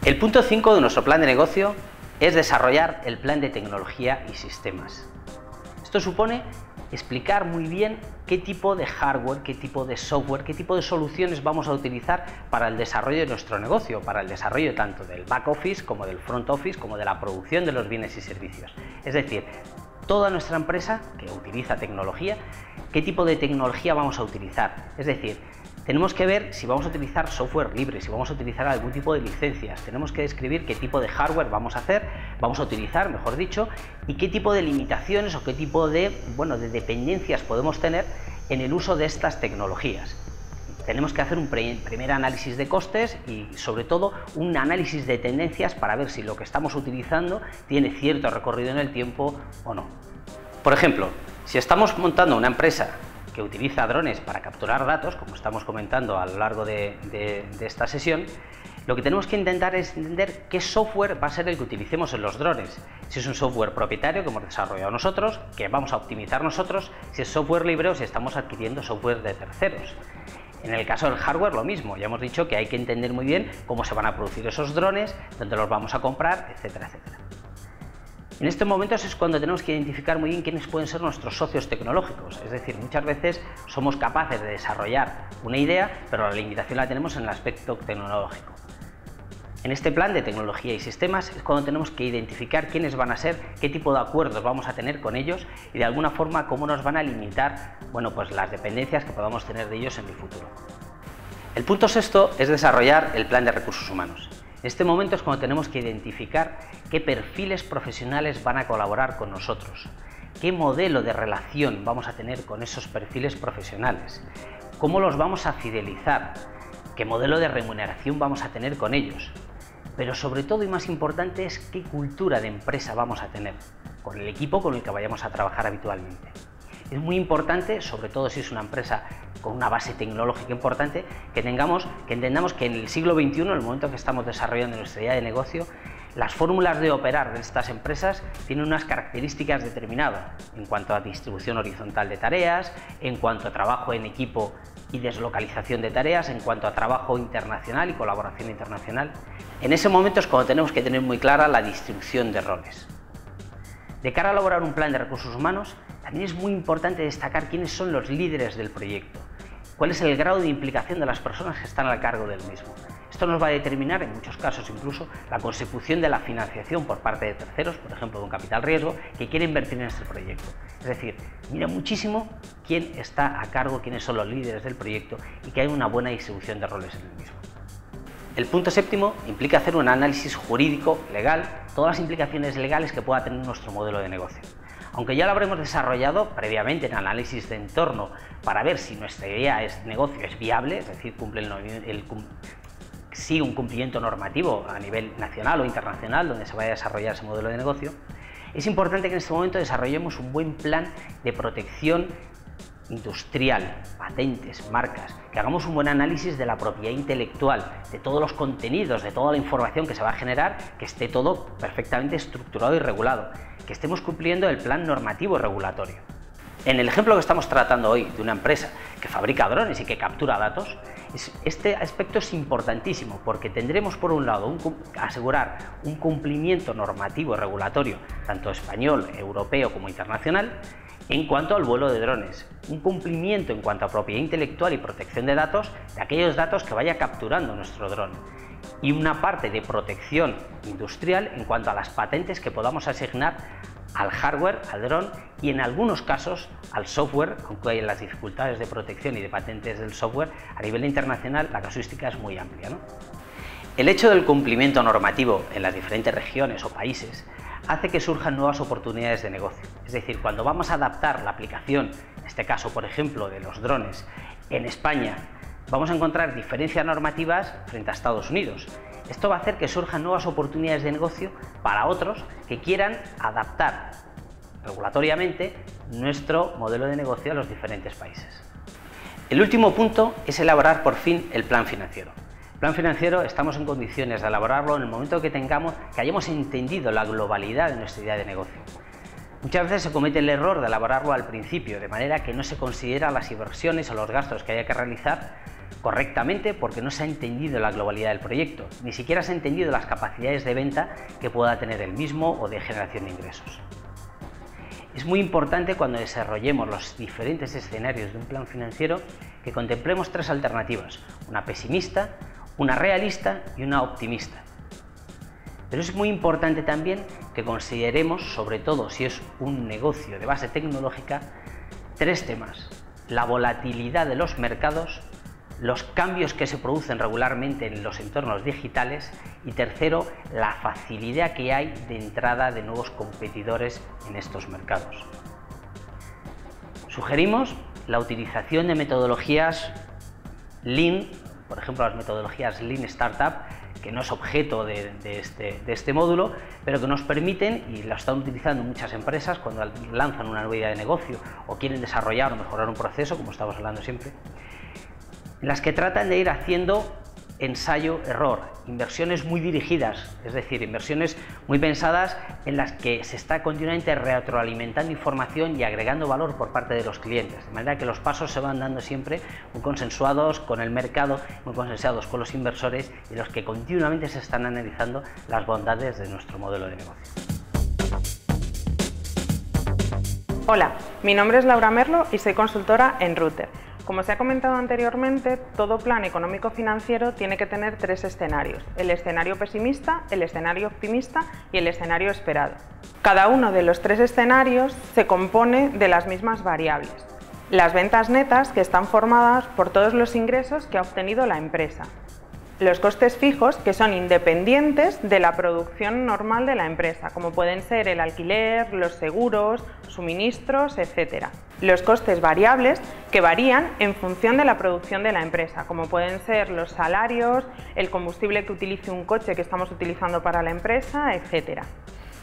El punto 5 de nuestro plan de negocio es desarrollar el plan de tecnología y sistemas. Esto supone explicar muy bien qué tipo de hardware, qué tipo de software, qué tipo de soluciones vamos a utilizar para el desarrollo de nuestro negocio, para el desarrollo tanto del back office como del front office, como de la producción de los bienes y servicios. Es decir, toda nuestra empresa que utiliza tecnología, qué tipo de tecnología vamos a utilizar. Es decir, tenemos que ver si vamos a utilizar software libre, si vamos a utilizar algún tipo de licencias, tenemos que describir qué tipo de hardware vamos a utilizar, mejor dicho, y qué tipo de limitaciones o qué tipo de dependencias podemos tener en el uso de estas tecnologías. Tenemos que hacer un primer análisis de costes y, sobre todo, un análisis de tendencias para ver si lo que estamos utilizando tiene cierto recorrido en el tiempo o no. Por ejemplo, si estamos montando una empresa que utiliza drones para capturar datos, como estamos comentando a lo largo de esta sesión, lo que tenemos que intentar es entender qué software va a ser el que utilicemos en los drones. Si es un software propietario que hemos desarrollado nosotros, que vamos a optimizar nosotros, si es software libre o si estamos adquiriendo software de terceros. En el caso del hardware lo mismo, ya hemos dicho que hay que entender muy bien cómo se van a producir esos drones, dónde los vamos a comprar, etcétera, etcétera. En estos momentos es cuando tenemos que identificar muy bien quiénes pueden ser nuestros socios tecnológicos, es decir, muchas veces somos capaces de desarrollar una idea, pero la limitación la tenemos en el aspecto tecnológico. En este plan de tecnología y sistemas es cuando tenemos que identificar quiénes van a ser, qué tipo de acuerdos vamos a tener con ellos y de alguna forma cómo nos van a limitar las dependencias que podamos tener de ellos en el futuro. El punto sexto es desarrollar el plan de recursos humanos. En este momento es cuando tenemos que identificar qué perfiles profesionales van a colaborar con nosotros, qué modelo de relación vamos a tener con esos perfiles profesionales, cómo los vamos a fidelizar, qué modelo de remuneración vamos a tener con ellos, pero sobre todo y más importante es qué cultura de empresa vamos a tener con el equipo con el que vayamos a trabajar habitualmente. Es muy importante, sobre todo si es una empresa con una base tecnológica importante, que entendamos que en el siglo XXI, en el momento que estamos desarrollando nuestra idea de negocio, las fórmulas de operar de estas empresas tienen unas características determinadas en cuanto a distribución horizontal de tareas, en cuanto a trabajo en equipo y deslocalización de tareas, en cuanto a trabajo internacional y colaboración internacional. En ese momento es cuando tenemos que tener muy clara la distribución de roles. De cara a elaborar un plan de recursos humanos, también es muy importante destacar quiénes son los líderes del proyecto, cuál es el grado de implicación de las personas que están al cargo del mismo. Esto nos va a determinar, en muchos casos incluso, la consecución de la financiación por parte de terceros, por ejemplo, de un capital riesgo, que quiere invertir en este proyecto. Es decir, mira muchísimo quién está a cargo, quiénes son los líderes del proyecto y que hay una buena distribución de roles en el mismo. El punto séptimo implica hacer un análisis jurídico, legal, todas las implicaciones legales que pueda tener nuestro modelo de negocio. Aunque ya lo habremos desarrollado previamente en análisis de entorno para ver si nuestra idea de negocio es viable, es decir, sigue un cumplimiento normativo a nivel nacional o internacional donde se vaya a desarrollar ese modelo de negocio, es importante que en este momento desarrollemos un buen plan de protección industrial, patentes, marcas, que hagamos un buen análisis de la propiedad intelectual, de todos los contenidos, de toda la información que se va a generar, que esté todo perfectamente estructurado y regulado, que estemos cumpliendo el plan normativo y regulatorio. En el ejemplo que estamos tratando hoy de una empresa que fabrica drones y que captura datos, este aspecto es importantísimo porque tendremos por un lado asegurar un cumplimiento normativo y regulatorio, tanto español, europeo como internacional, en cuanto al vuelo de drones, un cumplimiento en cuanto a propiedad intelectual y protección de datos de aquellos datos que vaya capturando nuestro dron y una parte de protección industrial en cuanto a las patentes que podamos asignar al hardware, al dron y en algunos casos al software, aunque hay las dificultades de protección y de patentes del software, a nivel internacional la casuística es muy amplia, ¿no? El hecho del cumplimiento normativo en las diferentes regiones o países hace que surjan nuevas oportunidades de negocio. Es decir, cuando vamos a adaptar la aplicación, en este caso, por ejemplo, de los drones en España, vamos a encontrar diferencias normativas frente a Estados Unidos. Esto va a hacer que surjan nuevas oportunidades de negocio para otros que quieran adaptar regulatoriamente nuestro modelo de negocio a los diferentes países. El último punto es elaborar por fin el plan financiero. El plan financiero estamos en condiciones de elaborarlo en el momento que hayamos entendido la globalidad de nuestra idea de negocio. Muchas veces se comete el error de elaborarlo al principio, de manera que no se considera las inversiones o los gastos que haya que realizar correctamente porque no se ha entendido la globalidad del proyecto, ni siquiera se ha entendido las capacidades de venta que pueda tener el mismo o de generación de ingresos. Es muy importante cuando desarrollemos los diferentes escenarios de un plan financiero que contemplemos tres alternativas, una pesimista, una realista y una optimista. Pero es muy importante también que consideremos, sobre todo si es un negocio de base tecnológica, tres temas: la volatilidad de los mercados, los cambios que se producen regularmente en los entornos digitales y tercero, la facilidad que hay de entrada de nuevos competidores en estos mercados. Sugerimos la utilización de metodologías Lean, por ejemplo las metodologías Lean Startup, que no es objeto de este módulo, pero que nos permiten, y lo están utilizando muchas empresas cuando lanzan una nueva idea de negocio o quieren desarrollar o mejorar un proceso, como estamos hablando siempre, en las que tratan de ir haciendo ensayo-error, inversiones muy dirigidas, es decir, inversiones muy pensadas en las que se está continuamente retroalimentando información y agregando valor por parte de los clientes, de manera que los pasos se van dando siempre muy consensuados con el mercado, muy consensuados con los inversores y los que continuamente se están analizando las bondades de nuestro modelo de negocio. Hola, mi nombre es Laura Merlo y soy consultora en Router. Como se ha comentado anteriormente, todo plan económico-financiero tiene que tener tres escenarios: el escenario pesimista, el escenario optimista y el escenario esperado. Cada uno de los tres escenarios se compone de las mismas variables: las ventas netas, que están formadas por todos los ingresos que ha obtenido la empresa; los costes fijos, que son independientes de la producción normal de la empresa, como pueden ser el alquiler, los seguros, suministros, etc. Los costes variables, que varían en función de la producción de la empresa, como pueden ser los salarios, el combustible que utilice un coche que estamos utilizando para la empresa, etc.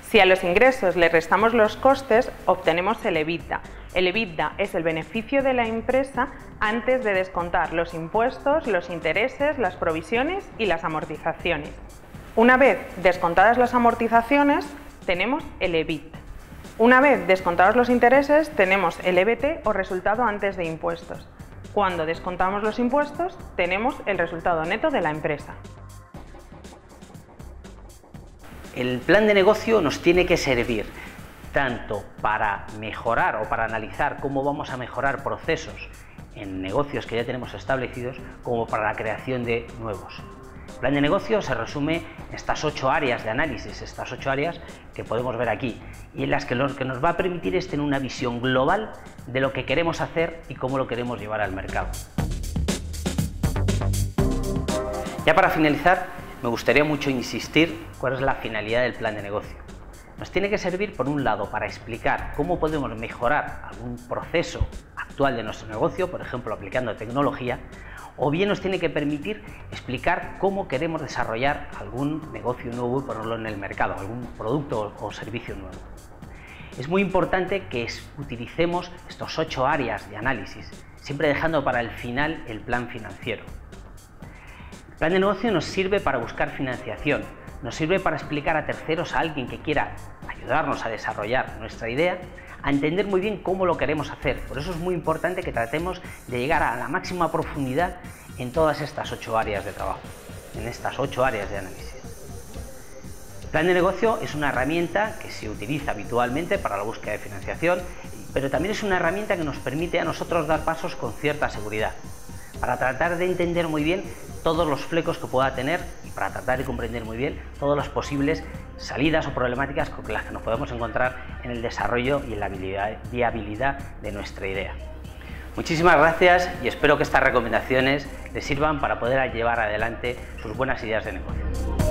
Si a los ingresos le restamos los costes, obtenemos el EBITDA. El EBITDA es el beneficio de la empresa antes de descontar los impuestos, los intereses, las provisiones y las amortizaciones. Una vez descontadas las amortizaciones, tenemos el EBIT. Una vez descontados los intereses, tenemos el EBT o resultado antes de impuestos. Cuando descontamos los impuestos, tenemos el resultado neto de la empresa. El plan de negocio nos tiene que servir tanto para mejorar o para analizar cómo vamos a mejorar procesos en negocios que ya tenemos establecidos, como para la creación de nuevos. El plan de negocio se resume en estas 8 áreas de análisis, estas 8 áreas que podemos ver aquí, y en las que lo que nos va a permitir es tener una visión global de lo que queremos hacer y cómo lo queremos llevar al mercado. Ya para finalizar, me gustaría mucho insistir cuál es la finalidad del plan de negocio. Nos tiene que servir, por un lado, para explicar cómo podemos mejorar algún proceso actual de nuestro negocio, por ejemplo, aplicando tecnología, o bien nos tiene que permitir explicar cómo queremos desarrollar algún negocio nuevo y ponerlo en el mercado, algún producto o servicio nuevo. Es muy importante que utilicemos estos 8 áreas de análisis, siempre dejando para el final el plan financiero. El plan de negocio nos sirve para buscar financiación, nos sirve para explicar a terceros, a alguien que quiera ayudarnos a desarrollar nuestra idea, a entender muy bien cómo lo queremos hacer. Por eso es muy importante que tratemos de llegar a la máxima profundidad en todas estas 8 áreas de trabajo, en estas 8 áreas de análisis. El plan de negocio es una herramienta que se utiliza habitualmente para la búsqueda de financiación, pero también es una herramienta que nos permite a nosotros dar pasos con cierta seguridad, para tratar de entender muy bien todos los flecos que pueda tener y para tratar de comprender muy bien todas las posibles salidas o problemáticas con las que nos podemos encontrar en el desarrollo y en la viabilidad de nuestra idea. Muchísimas gracias y espero que estas recomendaciones les sirvan para poder llevar adelante sus buenas ideas de negocio.